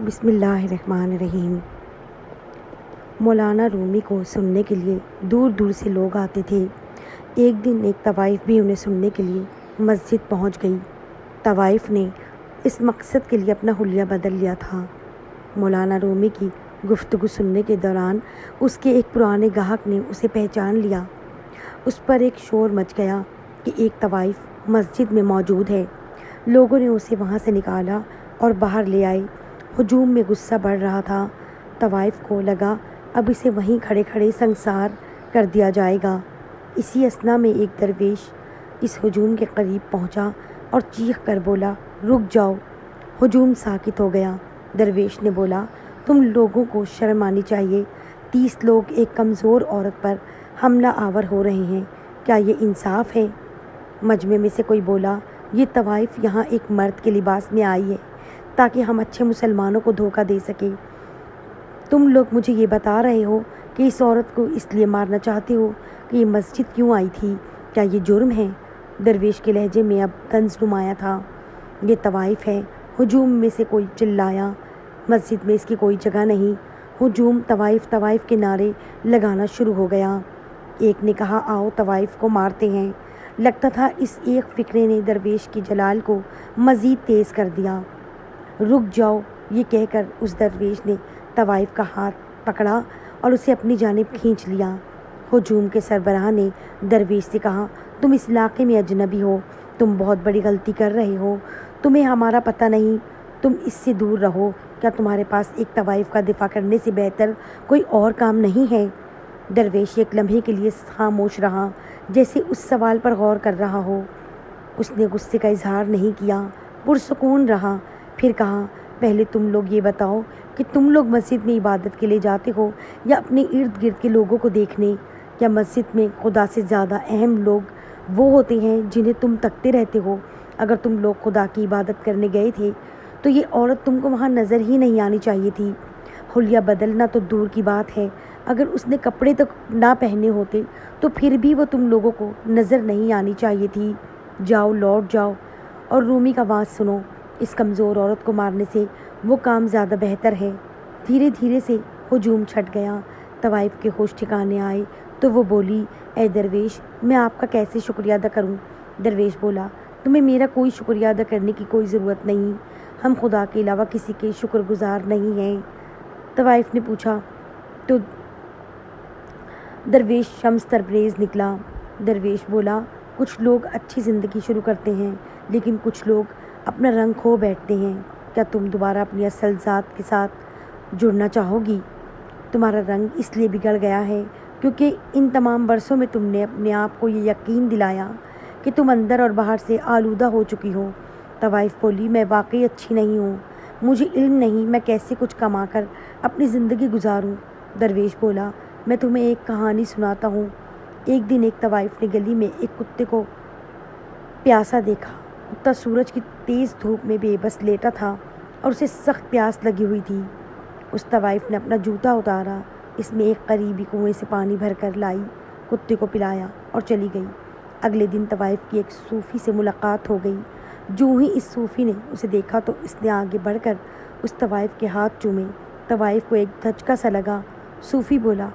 بسم اللہ الرحمن الرحیم۔ مولانا رومی کو سننے کے لیے دور دور سے لوگ آتے تھے۔ ایک دن ایک طوائف بھی انہیں سننے کے لیے مسجد پہنچ گئی۔ طوائف نے اس مقصد کے لیے اپنا حلیہ بدل لیا تھا۔ مولانا رومی کی گفتگو سننے کے دوران اس کے ایک پرانے گاہک نے اسے پہچان لیا۔ اس پر ایک شور مچ گیا کہ ایک طوائف مسجد میں موجود ہے۔ لوگوں نے اسے وہاں سے نکالا اور باہر لے آئے۔ ہجوم میں غصہ بڑھ رہا تھا۔ طوائف کو لگا اب اسے وہیں کھڑے کھڑے سنسار کر دیا جائے گا۔ اسی اثنا میں ایک درویش اس ہجوم کے قریب پہنچا اور چیخ کر بولا، رک جاؤ۔ ہجوم ساکت ہو گیا۔ درویش نے بولا، تم لوگوں کو شرم آنی چاہیے۔ 30 لوگ ایک کمزور عورت پر حملہ آور ہو رہے ہیں، کیا یہ انصاف ہے؟ مجمع میں سے کوئی بولا، یہ طوائف یہاں ایک مرد کے لباس میں آئی ہے تاکہ ہم اچھے مسلمانوں کو دھوکہ دے سکیں۔ تم لوگ مجھے یہ بتا رہے ہو کہ اس عورت کو اس لیے مارنا چاہتے ہو کہ یہ مسجد کیوں آئی تھی، کیا یہ جرم ہے؟ درویش کے لہجے میں اب طنز نمایاں تھا۔ یہ طوائف ہے۔ ہجوم میں سے کوئی چلایا، مسجد میں اس کی کوئی جگہ نہیں۔ ہجوم طوائف کے نعرے لگانا شروع ہو گیا۔ ایک نے کہا، آؤ طوائف کو مارتے ہیں۔ لگتا تھا اس ایک فکرے نے درویش کی جلال کو مزید تیز کر دیا۔ رک جاؤ، یہ کہہ کر اس درویش نے طوائف کا ہاتھ پکڑا اور اسے اپنی جانب کھینچ لیا۔ ہجوم کے سربراہ نے درویش سے کہا، تم اس علاقے میں اجنبی ہو، تم بہت بڑی غلطی کر رہے ہو، تمہیں ہمارا پتہ نہیں، تم اس سے دور رہو۔ کیا تمہارے پاس ایک طوائف کا دفاع کرنے سے بہتر کوئی اور کام نہیں ہے؟ درویش ایک لمحے کے لیے خاموش رہا، جیسے اس سوال پر غور کر رہا ہو۔ اس نے غصے کا اظہار نہیں کیا، پرسکون رہا۔ پھر کہا، پہلے تم لوگ یہ بتاؤ کہ تم لوگ مسجد میں عبادت کے لیے جاتے ہو یا اپنے ارد گرد کے لوگوں کو دیکھنے؟ کیا مسجد میں خدا سے زیادہ اہم لوگ وہ ہوتے ہیں جنہیں تم تکتے رہتے ہو؟ اگر تم لوگ خدا کی عبادت کرنے گئے تھے تو یہ عورت تم کو وہاں نظر ہی نہیں آنی چاہیے تھی۔ حلیہ بدلنا تو دور کی بات ہے، اگر اس نے کپڑے تک نہ پہنے ہوتے تو پھر بھی وہ تم لوگوں کو نظر نہیں آنی چاہیے تھی۔ جاؤ، لوٹ جاؤ اور رومی کا آواز سنو۔ اس کمزور عورت کو مارنے سے وہ کام زیادہ بہتر ہے۔ دھیرے دھیرے سے ہجوم چھٹ گیا۔ طوائف کے ہوش ٹھکانے آئے تو وہ بولی، اے درویش، میں آپ کا کیسے شکریہ ادا کروں؟ درویش بولا، تمہیں میرا کوئی شکریہ ادا کرنے کی کوئی ضرورت نہیں، ہم خدا کے علاوہ کسی کے شکر گزار نہیں ہیں۔ طوائف نے پوچھا تو درویش شمس تبریز نکلا۔ درویش بولا، کچھ لوگ اچھی زندگی شروع کرتے ہیں لیکن کچھ لوگ اپنا رنگ کھو بیٹھتے ہیں۔ کیا تم دوبارہ اپنی اصل ذات کے ساتھ جڑنا چاہو گی؟ تمہارا رنگ اس لیے بگڑ گیا ہے کیونکہ ان تمام برسوں میں تم نے اپنے آپ کو یہ یقین دلایا کہ تم اندر اور باہر سے آلودہ ہو چکی ہو۔ طوائف بولی، میں واقعی اچھی نہیں ہوں، مجھے علم نہیں میں کیسے کچھ کما کر اپنی زندگی گزاروں۔ درویش بولا، میں تمہیں ایک کہانی سناتا ہوں۔ ایک دن ایک طوائف نے گلی میں ایک کتے کو پیاسا دیکھا۔ کتا سورج کی تیز دھوپ میں بے بس لیٹا تھا اور اسے سخت پیاس لگی ہوئی تھی۔ اس طوائف نے اپنا جوتا اتارا، اس میں ایک قریبی کنویں سے پانی بھر کر لائی، کتے کو پلایا اور چلی گئی۔ اگلے دن طوائف کی ایک صوفی سے ملاقات ہو گئی۔ جو ہی اس صوفی نے اسے دیکھا تو اس نے آگے بڑھ کر اس طوائف کے ہاتھ چومے۔ طوائف کو ایک دھچکا سا لگا۔ صوفی بولا،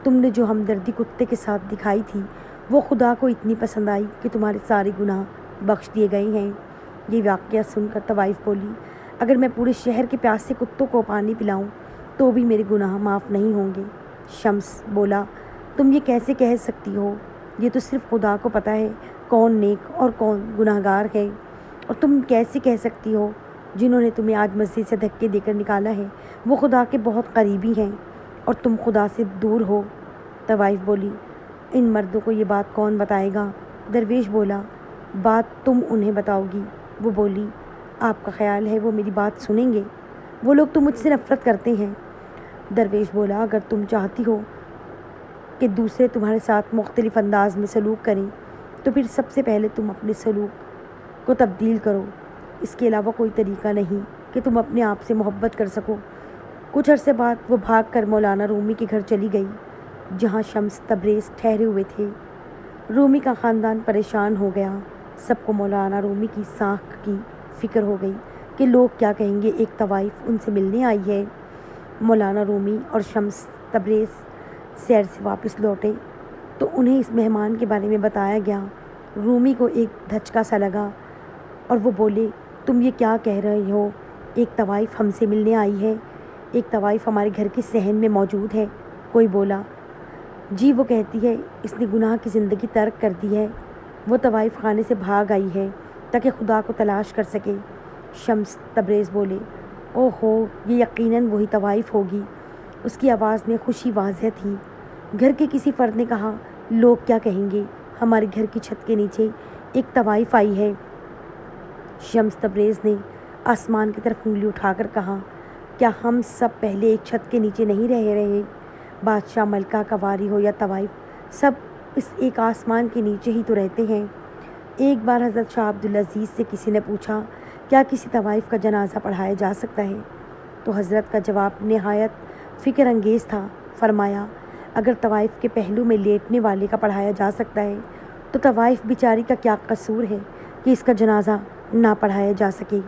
تم نے جو ہمدردی کتے کے ساتھ دکھائی تھی وہ خدا کو اتنی پسند آئی کہ تمہارے سارے گناہ بخش دیے گئے ہیں۔ یہ واقعہ سن کر طوائف بولی، اگر میں پورے شہر کے پیاسے کتوں کو پانی پلاؤں تو بھی میرے گناہ معاف نہیں ہوں گے۔ شمس بولا، تم یہ کیسے کہہ سکتی ہو؟ یہ تو صرف خدا کو پتہ ہے کون نیک اور کون گناہ گار ہے، اور تم کیسے کہہ سکتی ہو جنہوں نے تمہیں آج مسجد سے دھکے دے کر نکالا ہے وہ خدا کے بہت قریبی ہیں اور تم خدا سے دور ہو؟ طوائف بولی، ان مردوں کو یہ بات کون بتائے گا؟ درویش بولا، بات تم انہیں بتاؤ گی۔ وہ بولی، آپ کا خیال ہے وہ میری بات سنیں گے؟ وہ لوگ تو مجھ سے نفرت کرتے ہیں۔ درویش بولا، اگر تم چاہتی ہو کہ دوسرے تمہارے ساتھ مختلف انداز میں سلوک کریں تو پھر سب سے پہلے تم اپنے سلوک کو تبدیل کرو۔ اس کے علاوہ کوئی طریقہ نہیں کہ تم اپنے آپ سے محبت کر سکو۔ کچھ عرصے بعد وہ بھاگ کر مولانا رومی کے گھر چلی گئی جہاں شمس تبریز ٹھہرے ہوئے تھے۔ رومی کا خاندان پریشان ہو گیا۔ سب کو مولانا رومی کی ساکھ کی فکر ہو گئی۔ کہ لوگ کیا کہیں گے، ایک طوائف ان سے ملنے آئی ہے۔ مولانا رومی اور شمس تبریز سیر سے واپس لوٹے تو انہیں اس مہمان کے بارے میں بتایا گیا۔ رومی کو ایک دھچکا سا لگا اور وہ بولے، تم یہ کیا کہہ رہے ہو؟ ایک طوائف ہم سے ملنے آئی ہے، ایک طوائف ہمارے گھر کے صحن میں موجود ہے۔ کوئی بولا، جی وہ کہتی ہے اس نے گناہ کی زندگی ترک کر دی ہے، وہ طوائف خانے سے بھاگ آئی ہے تاکہ خدا کو تلاش کر سکے۔ شمس تبریز بولے، او ہو، یہ یقیناً وہی طوائف ہوگی۔ اس کی آواز میں خوشی واضح تھی۔ گھر کے کسی فرد نے کہا، لوگ کیا کہیں گے، ہمارے گھر کی چھت کے نیچے ایک طوائف آئی ہے۔ شمس تبریز نے آسمان کی طرف انگلی اٹھا کر کہا، کیا ہم سب پہلے ایک چھت کے نیچے نہیں رہ رہے؟ بادشاہ، ملکہ، کواری ہو یا طوائف، سب اس ایک آسمان کے نیچے ہی تو رہتے ہیں۔ ایک بار حضرت شاہ عبدالعزیز سے کسی نے پوچھا، کیا کسی طوائف کا جنازہ پڑھایا جا سکتا ہے؟ تو حضرت کا جواب نہایت فکر انگیز تھا۔ فرمایا، اگر طوائف کے پہلو میں لیٹنے والے کا پڑھایا جا سکتا ہے تو طوائف بیچاری کا کیا قصور ہے کہ اس کا جنازہ نہ پڑھایا جا سکے؟